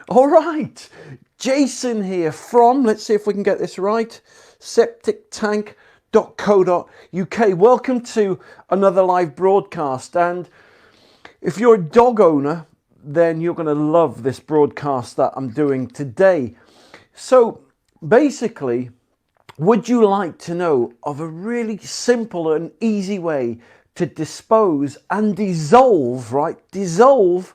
All right, Jason here from, let's see if we can get this right, septictank.co.uk. Welcome to another live broadcast. And if you're a dog owner, then you're going to love this broadcast that I'm doing today. So basically, would you like to know of a really simple and easy way to dispose and dissolve, right? Dissolve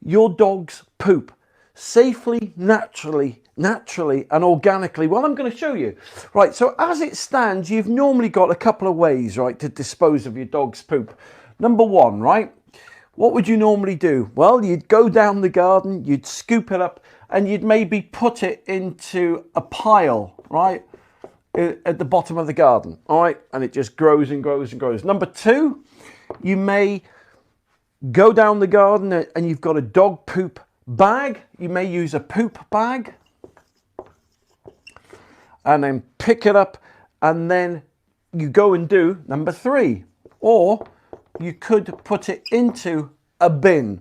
your dog's poop safely, naturally and organically? Well, I'm going to show you. Right, so as it stands, you've normally got a couple of ways, right, to dispose of your dog's poop. Number one, right, what would you normally do? Well, you'd go down the garden, you'd scoop it up, and you'd maybe put it into a pile, right, at the bottom of the garden, all right, and it just grows and grows and grows. Number two, you may go down the garden and you've got a dog poop bag. You may use a poop bag and then pick it up, and then you go and do number three. Or you could put it into a bin.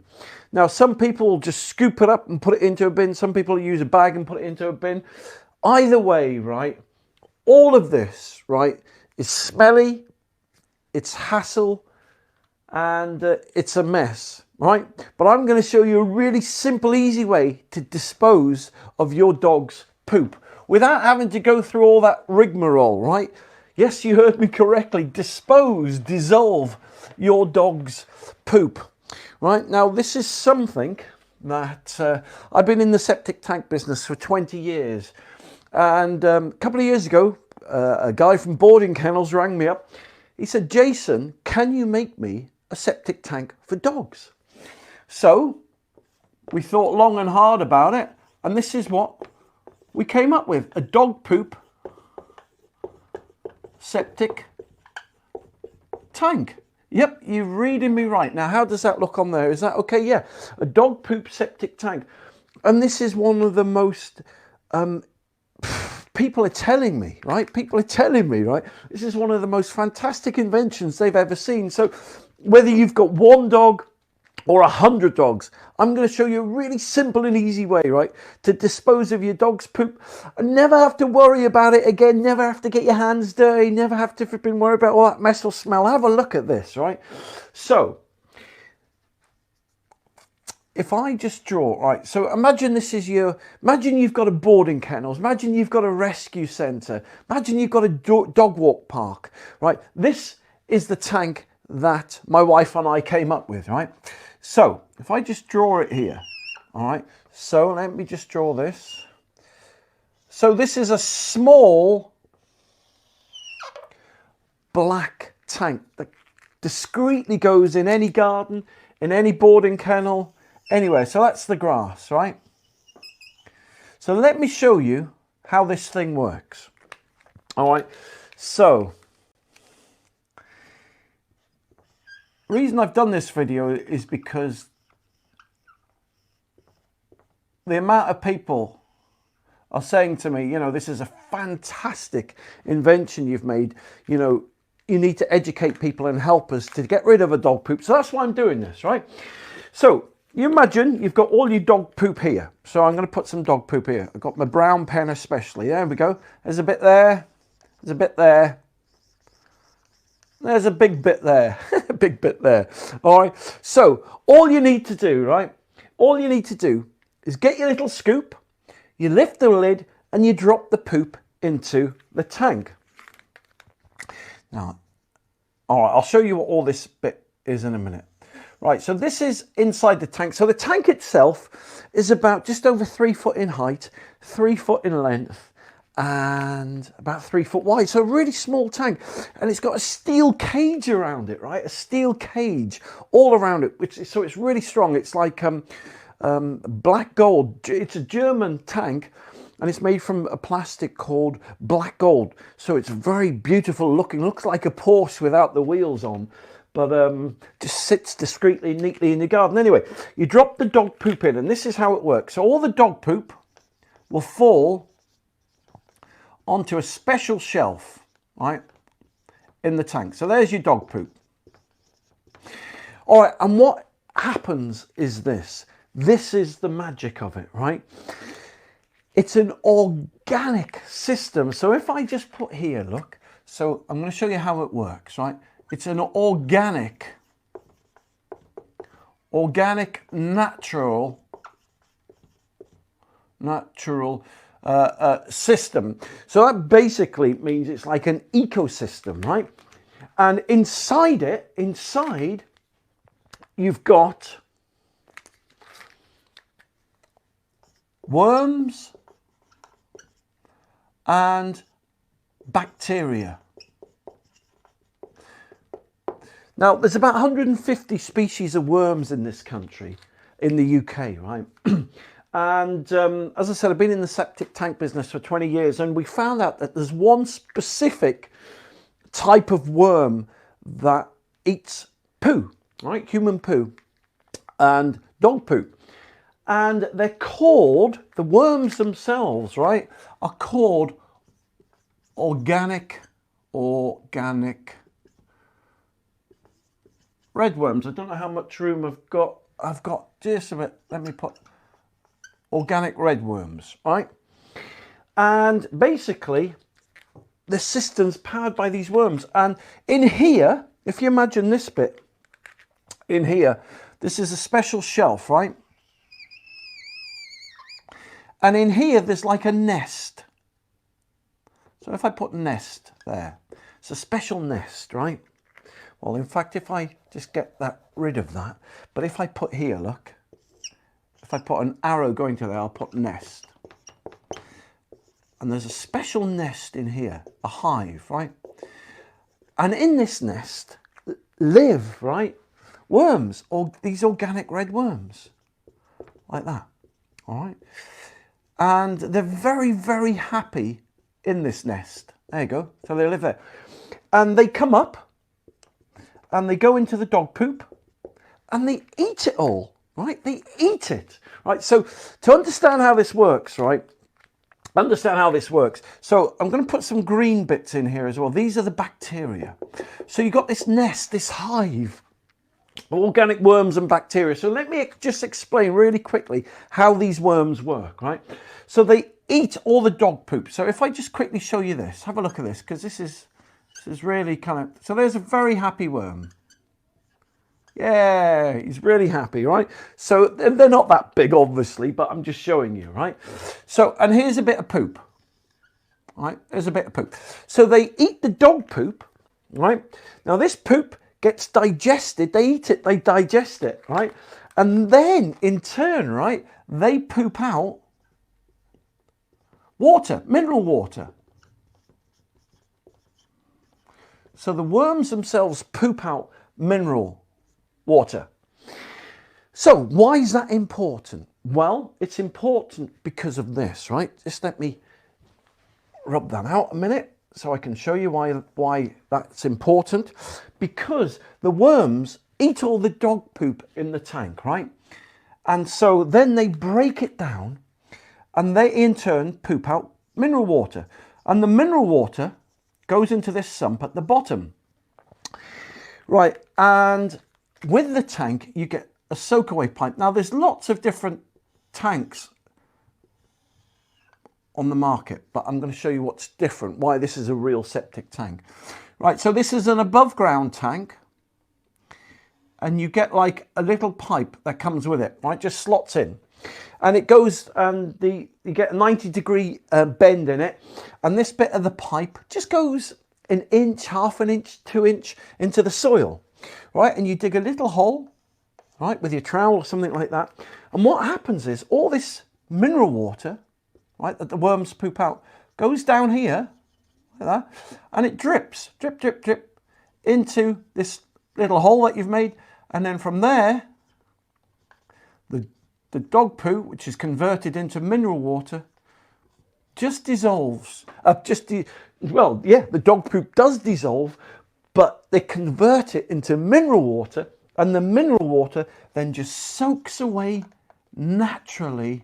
Now, some people will just scoop it up and put it into a bin. Some people use a bag and put it into a bin. Either way, right, all of this, right, is smelly, it's hassle, and it's a mess, right? But I'm going to show you a really simple, easy way to dispose of your dog's poop without having to go through all that rigmarole, right? Yes, you heard me correctly. Dispose, dissolve your dog's poop, right? Now, this is something that I've been in the septic tank business for 20 years. And a couple of years ago, a guy from Boarding Kennels rang me up. He said, Jason, can you make me a septic tank for dogs? So we thought long and hard about it, and this is what we came up with: a dog poop septic tank. Yep, you're reading me right. Now, how does that look on there? Is that okay? Yeah, a dog poop septic tank. And this is one of the most people are telling me, right? This is one of the most fantastic inventions they've ever seen. So whether you've got one dog or 100 dogs, I'm going to show you a really simple and easy way, right, to dispose of your dog's poop and never have to worry about it again, never have to get your hands dirty, never have to flipping worry about all that mess or smell. Have a look at this, right? So if I just draw, right, so imagine this is imagine you've got a boarding kennels, imagine you've got a rescue centre, imagine you've got a dog walk park, right? This is the tank that my wife and I came up with, right? So if I just draw it here, all right, so let me just draw this. So this is a small black tank that discreetly goes in any garden, in any boarding kennel, anywhere. So that's the grass, right? So let me show you how this thing works. All right, so the reason I've done this video is because the amount of people are saying to me, you know, this is a fantastic invention you've made. You know, you need to educate people and help us to get rid of a dog poop. So that's why I'm doing this, right? So you imagine you've got all your dog poop here. So I'm going to put some dog poop here. I've got my brown pen especially. There we go. There's a bit there. There's a bit there. There's a big bit there. A big bit there. All right. So all you need to do, right? All you need to do is get your little scoop. You lift the lid and you drop the poop into the tank. Now, all right, I'll show you what all this bit is in a minute. Right, so this is inside the tank. So the tank itself is about just over 3 foot in height, 3 foot in length, and about 3 foot wide. So a really small tank. And it's got a steel cage around it, right? A steel cage all around it, so it's really strong. It's like black gold. It's a German tank, and it's made from a plastic called black gold. So it's very beautiful looking. Looks like a Porsche without the wheels on, but just sits discreetly, neatly in the garden. Anyway, you drop the dog poop in, and this is how it works. So all the dog poop will fall onto a special shelf, right, in the tank. So there's your dog poop. All right, and what happens is this. This is the magic of it, right? It's an organic system. So if I just put here, look, so I'm going to show you how it works, right? It's an organic, natural system. So that basically means it's like an ecosystem, right? And inside you've got worms and bacteria. Now, there's about 150 species of worms in this country, in the UK, right? And as I said, I've been in the septic tank business for 20 years, and we found out that there's one specific type of worm that eats poo, right? Human poo and dog poop. And they're called, the worms themselves, right, are called organic redworms. I don't know how much room I've got. I've got just a bit. Let me put organic redworms, right? And basically, the system's powered by these worms. And in here, if you imagine this bit, in here, this is a special shelf, right? And in here, there's like a nest. So if I put nest there, it's a special nest, right? Well, in fact, if I just get rid of that, but if I put here, look, if I put an arrow going to there, I'll put nest. And there's a special nest in here, a hive, right? And in this nest live, right, worms, or these organic red worms, like that, all right? And they're very, very happy in this nest. There you go. So they live there. And they come up and they go into the dog poop and they eat it all, right? They eat it, right? So to understand how this works, right? So I'm going to put some green bits in here as well. These are the bacteria. So you've got this nest, this hive, organic worms and bacteria. So let me just explain really quickly how these worms work, right? So they eat all the dog poop. So if I just quickly show you this, have a look at this, because this is really kind of, so there's a very happy worm. Yeah, he's really happy, right? So they're not that big, obviously, but I'm just showing you, right? So, and here's a bit of poop, right? There's a bit of poop. So they eat the dog poop, right? Now this poop gets digested. They eat it, they digest it, right? And then in turn, right, they poop out water, mineral water. So the worms themselves poop out mineral water. So why is that important? Well, it's important because of this, right? Just let me rub that out a minute so I can show you why that's important. Because the worms eat all the dog poop in the tank, right? And so then they break it down and they in turn poop out mineral water. And the mineral water goes into this sump at the bottom. Right, and with the tank, you get a soak-away pipe. Now, there's lots of different tanks on the market, but I'm going to show you what's different, why this is a real septic tank. Right, so this is an above-ground tank, and you get like a little pipe that comes with it, right, just slots in. And it goes, and you get a 90-degree bend in it, and this bit of the pipe just goes an inch, half an inch, 2 inch into the soil, right? And you dig a little hole, right, with your trowel or something like that. And what happens is all this mineral water, right, that the worms poop out, goes down here, like that, and it drips, drip, drip, drip, into this little hole that you've made. And then from there, the dog poo, which is converted into mineral water, just dissolves. Well, yeah, the dog poop does dissolve, but they convert it into mineral water, and the mineral water then just soaks away naturally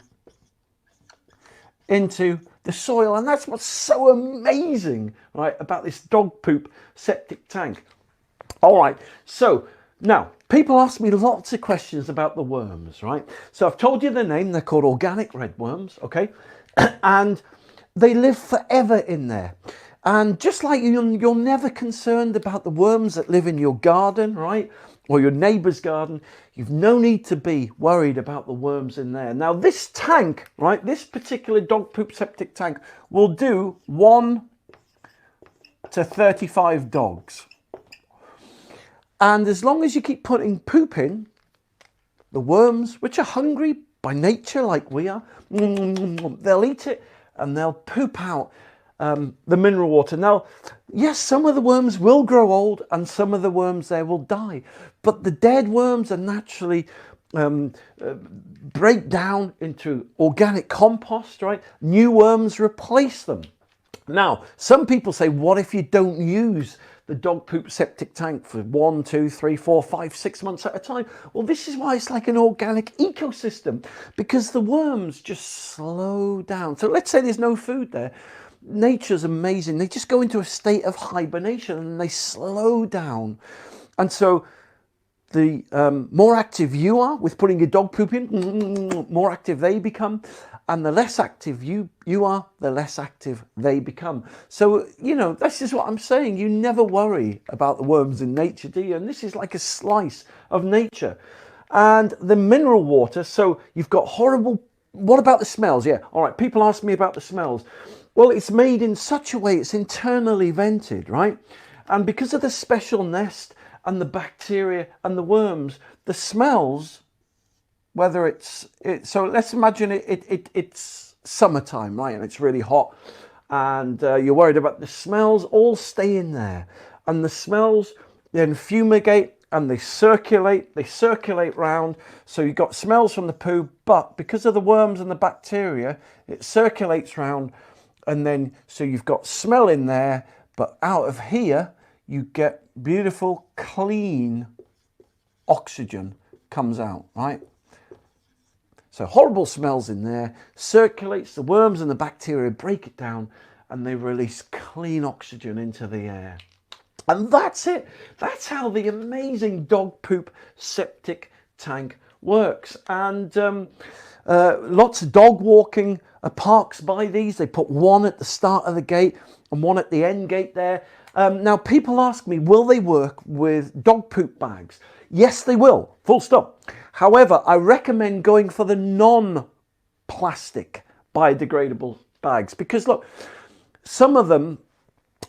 into the soil. And that's what's so amazing, right, about this dog poop septic tank. All right, so Now, people ask me lots of questions about the worms, right? So I've told you the name. They're called organic red worms, okay? And they live forever in there. And just like you're never concerned about the worms that live in your garden, right? Or your neighbor's garden, you've no need to be worried about the worms in there. Now, this tank, right? This particular dog poop septic tank will do 1 to 35 dogs. And as long as you keep putting poop in, the worms, which are hungry by nature like we are, they'll eat it and they'll poop out the mineral water. Now, yes, some of the worms will grow old and some of the worms there will die. But the dead worms are naturally break down into organic compost, right? New worms replace them. Now, some people say, what if you don't use the dog poop septic tank for 1, 2, 3, 4, 5, 6 months at a time? Well, this is why it's like an organic ecosystem, because the worms just slow down. So let's say there's no food there. Nature's amazing. They just go into a state of hibernation and they slow down. And so the more active you are with putting your dog poop in, more active they become. And the less active you are, the less active they become. So, you know, this is what I'm saying. You never worry about the worms in nature, do you? And this is like a slice of nature. And the mineral water, so you've got horrible... What about the smells? Yeah, all right, people ask me about the smells. Well, it's made in such a way, it's internally vented, right? And because of the special nest and the bacteria and the worms, the smells... Whether it's so let's imagine it's summertime, right? And it's really hot and you're worried about the smells, all stay in there. And the smells then fumigate and they circulate round. So you've got smells from the poo, but because of the worms and the bacteria, it circulates round. And then, so you've got smell in there, but out of here, you get beautiful, clean oxygen comes out, right? So horrible smells in there, circulates, the worms and the bacteria break it down and they release clean oxygen into the air. And that's it. That's how the amazing dog poop septic tank works. And lots of dog walking parks by these. They put one at the start of the gate and one at the end gate there. Now people ask me, will they work with dog poop bags? Yes, they will, full stop. However, I recommend going for the non-plastic biodegradable bags because look, some of them,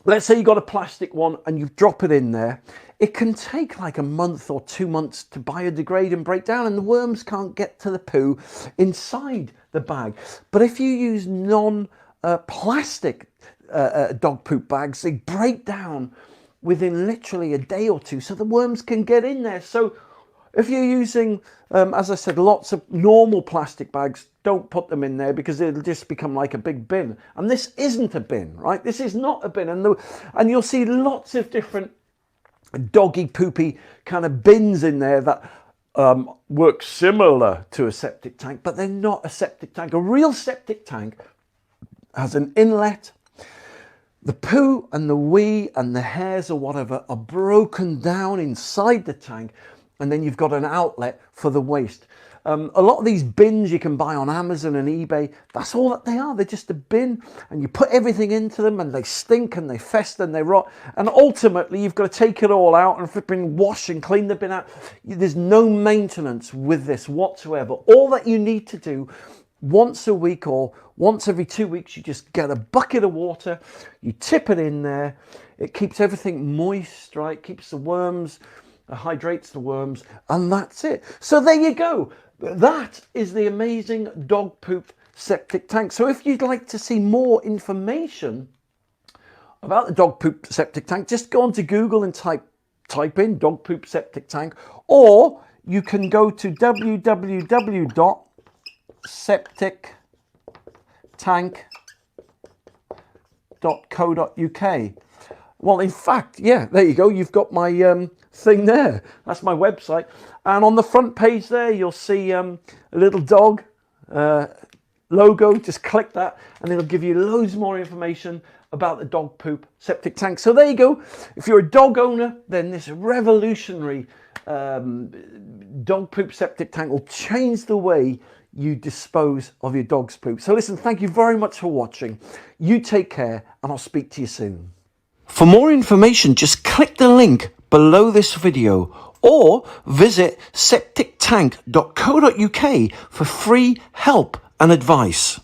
let's say you got a plastic one and you drop it in there, it can take like a month or 2 months to biodegrade and break down and the worms can't get to the poo inside the bag. But if you use non-plastic dog poop bags, they break down within literally a day or two so the worms can get in there. So if you're using, as I said, lots of normal plastic bags, don't put them in there because it'll just become like a big bin. And this isn't a bin, right? This is not a bin. And you'll see lots of different doggy poopy kind of bins in there that work similar to a septic tank, but they're not a septic tank. A real septic tank has an inlet. The poo and the wee and the hairs or whatever are broken down inside the tank. And then you've got an outlet for the waste. A lot of these bins you can buy on Amazon and eBay, that's all that they are. They're just a bin and you put everything into them and they stink and they fester and they rot. And ultimately you've got to take it all out and flipping wash and clean the bin out. There's no maintenance with this whatsoever. All that you need to do once a week or once every 2 weeks, you just get a bucket of water, you tip it in there. It keeps everything moist, right? Keeps the worms, hydrates the worms, and that's it. So there you go. That is the amazing dog poop septic tank. So if you'd like to see more information about the dog poop septic tank, just go onto Google and type in dog poop septic tank, or you can go to www.septictank.co.uk. Well, in fact, yeah, there you go. You've got my thing there. That's my website. And on the front page there, you'll see a little dog logo, just click that and it'll give you loads more information about the dog poop septic tank. So there you go. If you're a dog owner, then this revolutionary dog poop septic tank will change the way you dispose of your dog's poop. So listen, thank you very much for watching. You take care and I'll speak to you soon. For more information, just click the link below this video or visit septictank.co.uk for free help and advice.